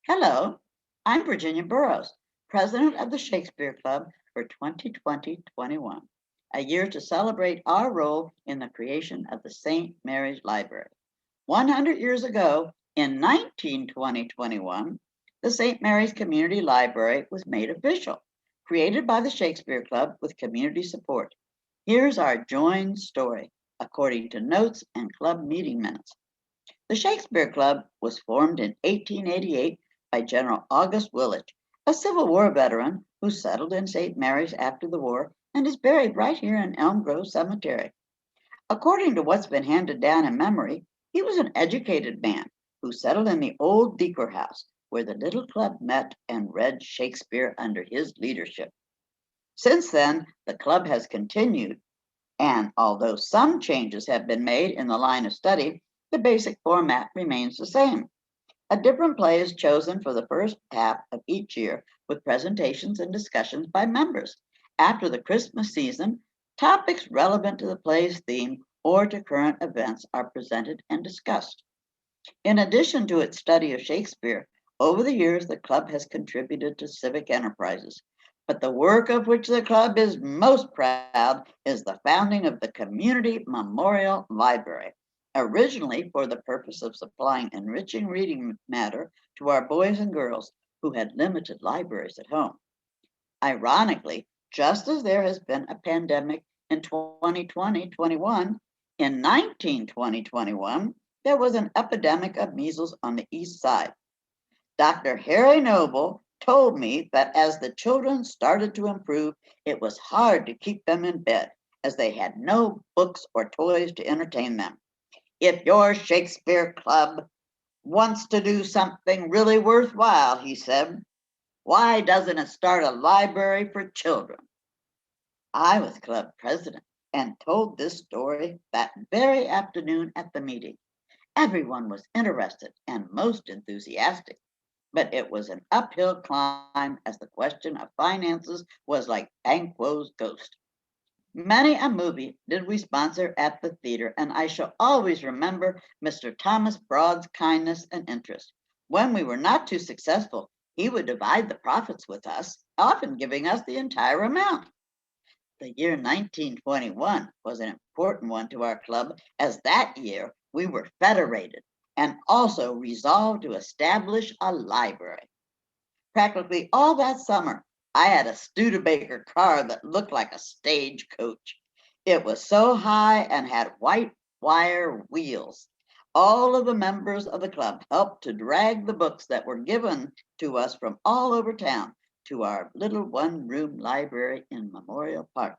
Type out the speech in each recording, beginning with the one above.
Hello, I'm Virginia Burroughs, President of the Shakespeare Club for 2020-21, a year to celebrate our role in the creation of the St. Mary's Library. 100 years ago, in 1920-21, the St. Mary's Community Library was made official, created by the Shakespeare Club with community support. Here's our joint story, according to notes and club meeting minutes. The Shakespeare Club was formed in 1888 by General August Willett, a Civil War veteran who settled in St. Mary's after the war and is buried right here in Elm Grove Cemetery. According to what's been handed down in memory, he was an educated man who settled in the old Deeker House, where the little club met and read Shakespeare under his leadership. Since then, the club has continued, and although some changes have been made in the line of study, the basic format remains the same. A different play is chosen for the first half of each year with presentations and discussions by members. After the Christmas season, topics relevant to the play's theme or to current events are presented and discussed. In addition to its study of Shakespeare, over the years the club has contributed to civic enterprises. But the work of which the club is most proud is the founding of the Community Memorial Library, originally for the purpose of supplying enriching reading matter to our boys and girls who had limited libraries at home. Ironically, just as there has been a pandemic in 2020-21, in 1920-21, there was an epidemic of measles on the east side. Dr. Harry Noble told me that as the children started to improve, it was hard to keep them in bed as they had no books or toys to entertain them. If your Shakespeare Club wants to do something really worthwhile, he said, why doesn't it start a library for children? I was club president and told this story that very afternoon at the meeting. Everyone was interested and most enthusiastic, but it was an uphill climb as the question of finances was like Banquo's ghost. Many a movie did we sponsor at the theater, and I shall always remember Mr. Thomas Broad's kindness and interest. When we were not too successful, he would divide the profits with us, often giving us the entire amount. The year 1921 was an important one to our club, as that year we were federated and also resolved to establish a library. Practically all that summer, I had a Studebaker car that looked like a stagecoach. It was so high and had white wire wheels. All of the members of the club helped to drag the books that were given to us from all over town to our little one-room library in Memorial Park.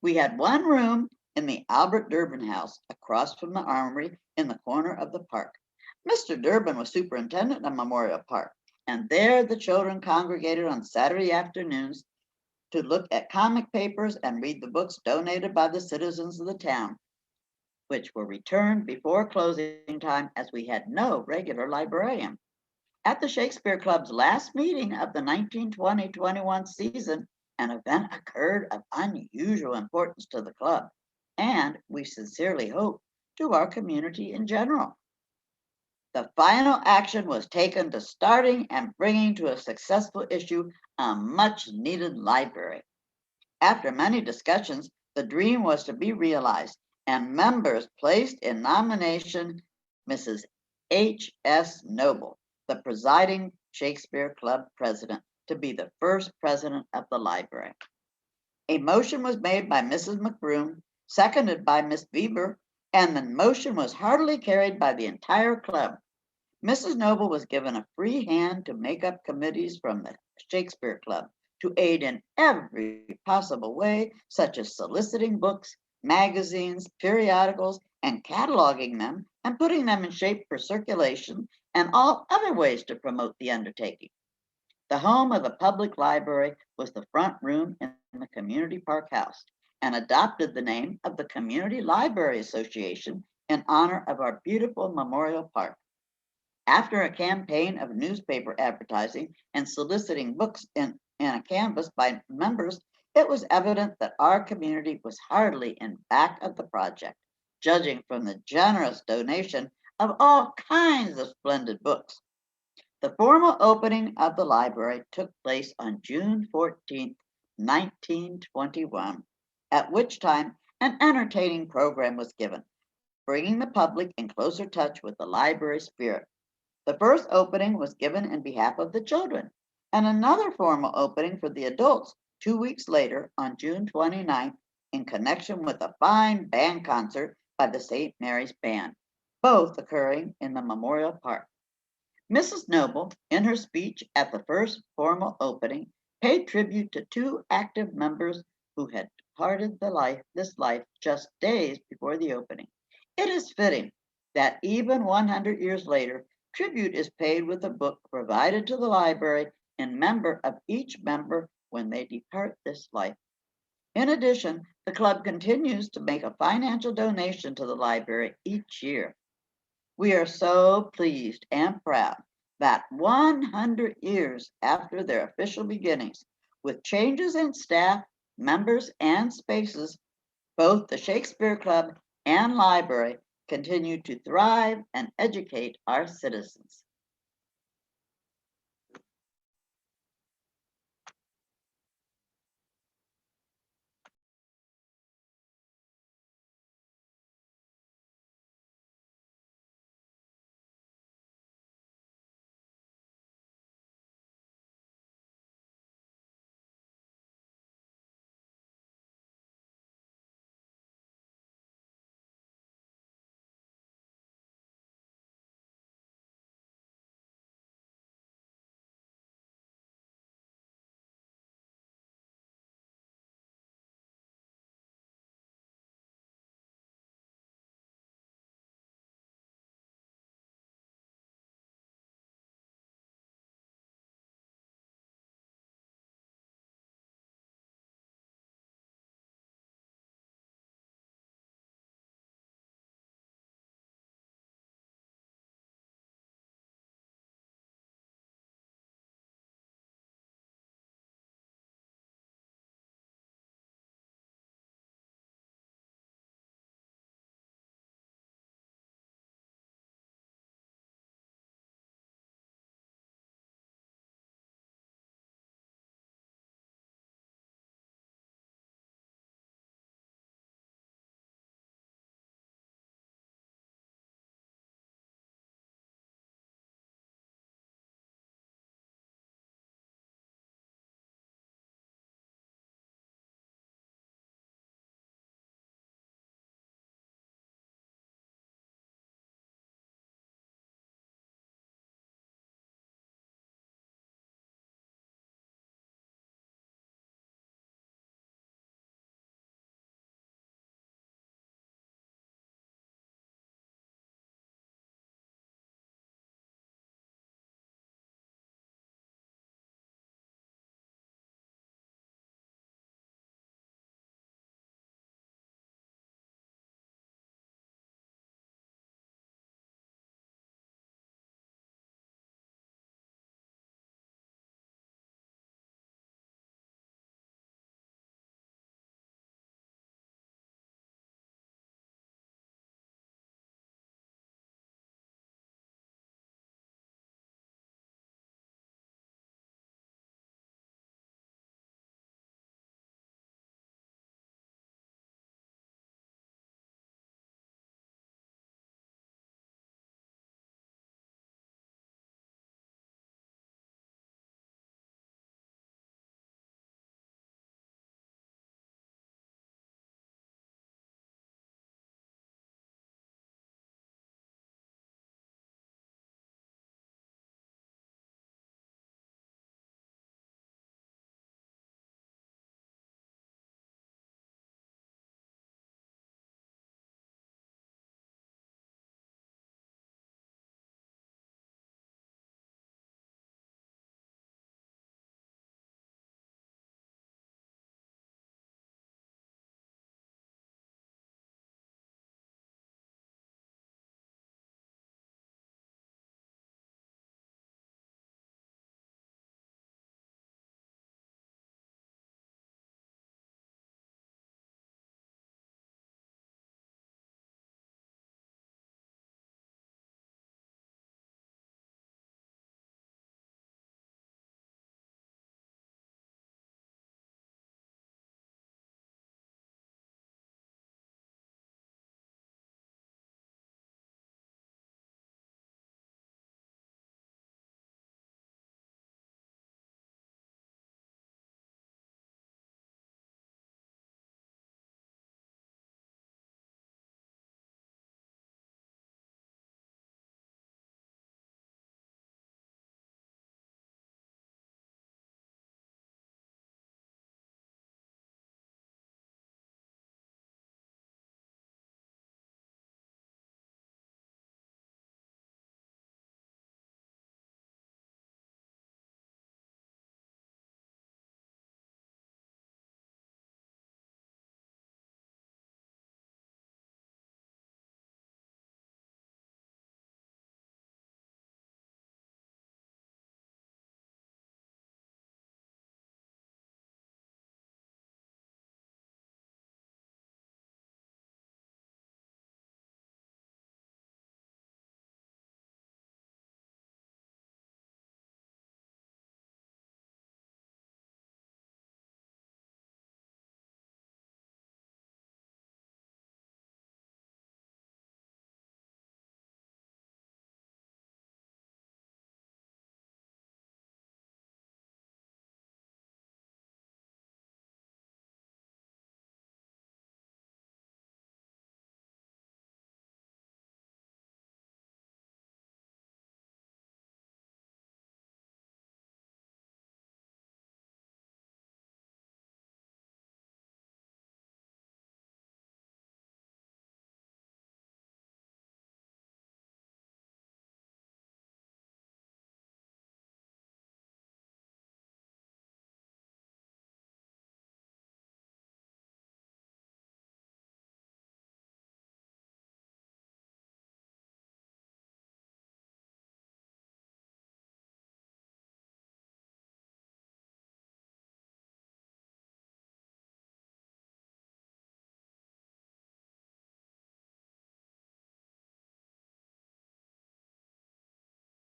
We had one room in the Albert Durbin House across from the Armory in the corner of the park. Mr. Durbin was superintendent of Memorial Park, and there the children congregated on Saturday afternoons to look at comic papers and read the books donated by the citizens of the town, which were returned before closing time as we had no regular librarian. At the Shakespeare Club's last meeting of the 1920-21 season, an event occurred of unusual importance to the club, and we sincerely hope to our community in general. The final action was taken to starting and bringing to a successful issue a much needed library. After many discussions, the dream was to be realized, and members placed in nomination Mrs. H.S. Noble, the presiding Shakespeare Club president, to be the first president of the library. A motion was made by Mrs. McBroom, seconded by Miss Bieber, and the motion was heartily carried by the entire club. Mrs. Noble was given a free hand to make up committees from the Shakespeare Club to aid in every possible way, such as soliciting books, magazines, periodicals, and cataloging them and putting them in shape for circulation and all other ways to promote the undertaking. The home of the public library was the front room in the Community Park House and adopted the name of the Community Library Association in honor of our beautiful Memorial Park. After a campaign of newspaper advertising and soliciting books in a canvas by members, it was evident that our community was heartily in back of the project, judging from the generous donation of all kinds of splendid books. The formal opening of the library took place on June 14th, 1921, at which time an entertaining program was given, bringing the public in closer touch with the library spirit. The first opening was given in behalf of the children, and another formal opening for the adults 2 weeks later on June 29th in connection with a fine band concert by the St. Mary's Band, both occurring in the Memorial Park. Mrs. Noble, in her speech at the first formal opening, paid tribute to two active members who had departed this life just days before the opening. It is fitting that even 100 years later, tribute is paid with a book provided to the library in member of each member when they depart this life. In addition, the club continues to make a financial donation to the library each year. We are so pleased and proud that 100 years after their official beginnings, with changes in staff, members, and spaces, both the Shakespeare Club and library continue to thrive and educate our citizens.